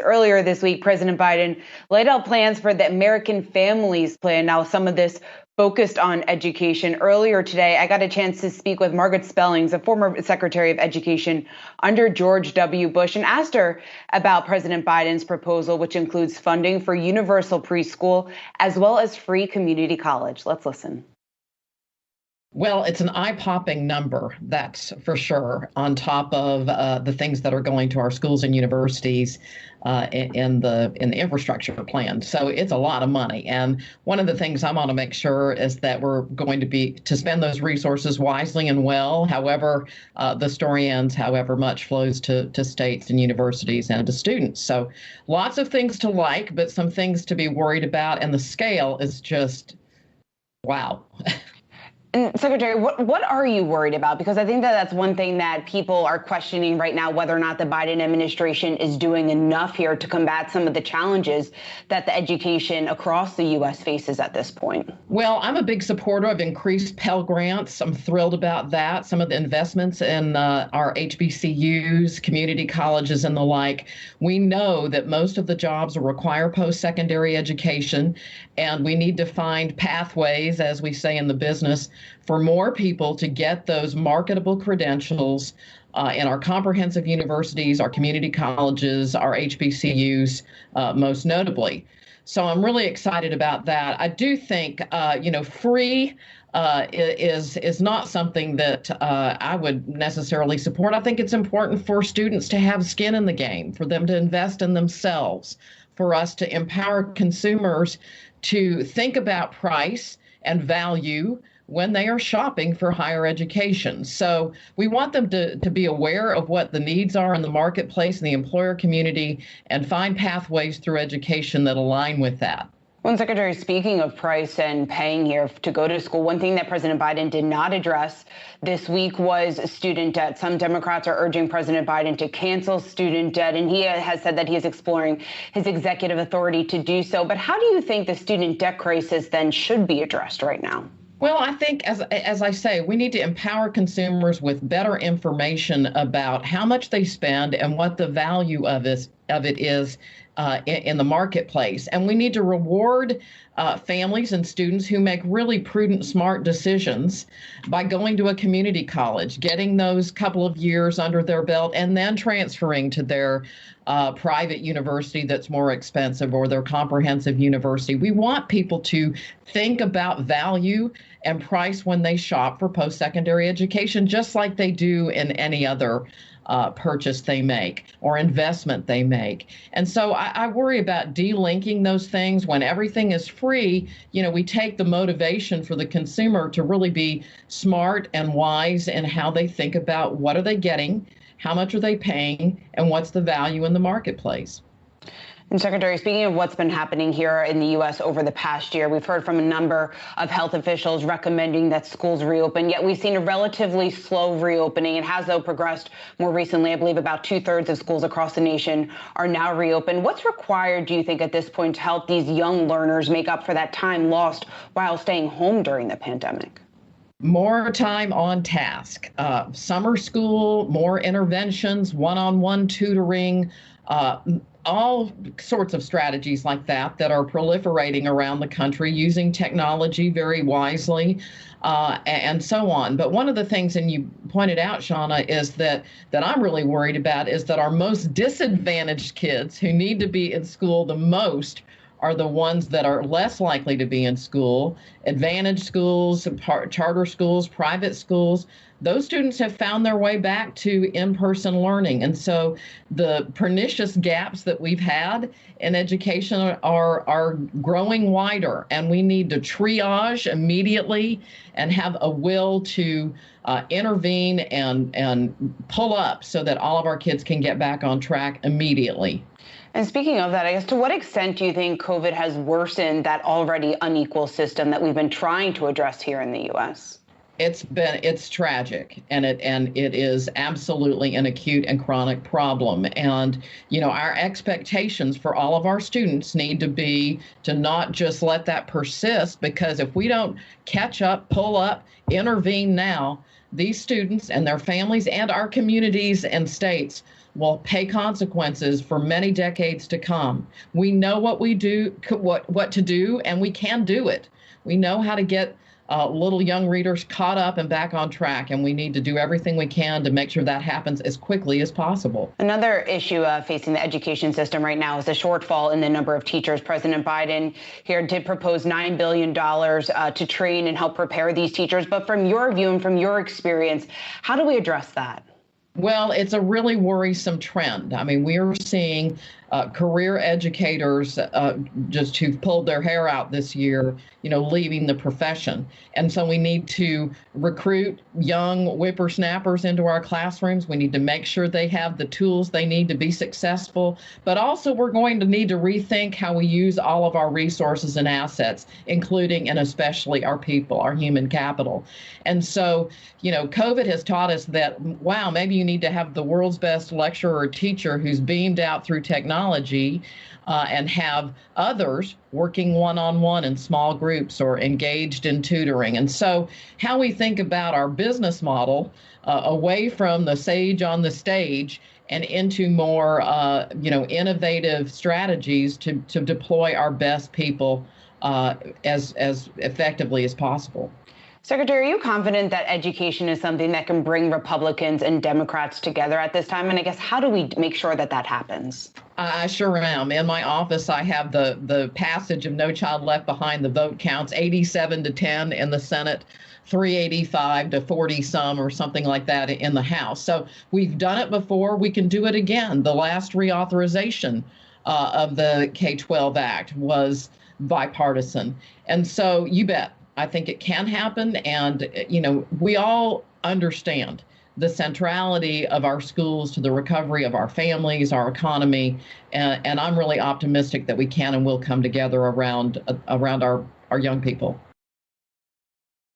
Earlier this week, President Biden laid out plans for the American Families Plan. Now, some of this focused on education. Earlier today, I got a chance to speak with Margaret Spellings, a former Secretary of Education under George W. Bush, and asked her about President Biden's proposal, which includes funding for universal preschool as well as free community college. Let's listen. Well, it's an eye-popping number, that's for sure, on top of the things that are going to our schools and universities in the infrastructure plan. So it's a lot of money. And one of the things I want to make sure is that we're going to spend those resources wisely and well, however the story ends, however much flows to states and universities and to students. So lots of things to like, but some things to be worried about. And the scale is just, wow. And Secretary, what are you worried about? Because I think that's one thing that people are questioning right now, whether or not the Biden administration is doing enough here to combat some of the challenges that the education across the U.S. faces at this point. Well, I'm a big supporter of increased Pell Grants. I'm thrilled about that. Some of the investments in our HBCUs, community colleges, and the like. We know that most of the jobs require post-secondary education, and we need to find pathways, as we say in the business, for more people to get those marketable credentials in our comprehensive universities, our community colleges, our HBCUs, most notably. So I'm really excited about that. I do think, free is not something that I would necessarily support. I think it's important for students to have skin in the game, for them to invest in themselves, for us to empower consumers to think about price and value when they are shopping for higher education. So we want them to be aware of what the needs are in the marketplace and the employer community and find pathways through education that align with that. Well, Secretary, speaking of price and paying here to go to school, one thing that President Biden did not address this week was student debt. Some Democrats are urging President Biden to cancel student debt, and he has said that he is exploring his executive authority to do so. But how do you think the student debt crisis then should be addressed right now? Well, I think, as I say, we need to empower consumers with better information about how much they spend and what the value of it is in the marketplace. And we need to reward families and students who make really prudent, smart decisions by going to a community college, getting those couple of years under their belt, and then transferring to their private university that's more expensive or their comprehensive university. We want people to think about value and price when they shop for post-secondary education, just like they do in any other purchase they make or investment they make. And so I worry about delinking those things. When everything is free, we take the motivation for the consumer to really be smart and wise in how they think about what are they getting, how much are they paying, and what's the value in the marketplace. And Secretary, speaking of what's been happening here in the U.S. over the past year, we've heard from a number of health officials recommending that schools reopen, yet we've seen a relatively slow reopening. It has, though, progressed more recently. I believe about 2/3 of schools across the nation are now reopened. What's required, do you think, at this point to help these young learners make up for that time lost while staying home during the pandemic? More time on task, summer school, more interventions, one-on-one tutoring, all sorts of strategies like that are proliferating around the country using technology very wisely, and so on. But one of the things, and you pointed out, Shauna, is that I'm really worried about is that our most disadvantaged kids who need to be in school the most are the ones that are less likely to be in school. Advantaged schools, charter schools, private schools, those students have found their way back to in-person learning. And so the pernicious gaps that we've had in education are growing wider, and we need to triage immediately and have a will to intervene and pull up so that all of our kids can get back on track immediately. And speaking of that, I guess, to what extent do you think COVID has worsened that already unequal system that we've been trying to address here in the U.S.? It's tragic, and it is absolutely an acute and chronic problem. And, our expectations for all of our students need to be to not just let that persist, because if we don't catch up, pull up, intervene now, these students and their families and our communities and states will pay consequences for many decades to come. We know what we do, what to do, and we can do it. We know how to get little young readers caught up and back on track, and we need to do everything we can to make sure that happens as quickly as possible. Another issue facing the education system right now is the shortfall in the number of teachers. President Biden here did propose $9 billion to train and help prepare these teachers. But from your view and from your experience, how do we address that? Well, it's a really worrisome trend. I mean, we are seeing career educators just who've pulled their hair out this year, leaving the profession. And so we need to recruit young whippersnappers into our classrooms. We need to make sure they have the tools they need to be successful. But also we're going to need to rethink how we use all of our resources and assets, including and especially our people, our human capital. And so, COVID has taught us that, wow, maybe you need to have the world's best lecturer or teacher who's beamed out through technology and have others working one-on-one in small groups or engaged in tutoring. And so how we think about our business model away from the sage on the stage and into more, innovative strategies to deploy our best people as effectively as possible. Secretary, are you confident that education is something that can bring Republicans and Democrats together at this time? And I guess, how do we make sure that that happens? I sure am. In my office, I have the passage of No Child Left Behind. The vote counts 87-10 in the Senate, 385 to 40 some or something like that in the House. So we've done it before. We can do it again. The last reauthorization of the K-12 Act was bipartisan. And so you bet. I think it can happen. And, we all understand the centrality of our schools to the recovery of our families, our economy. And I'm really optimistic that we can and will come together around our young people.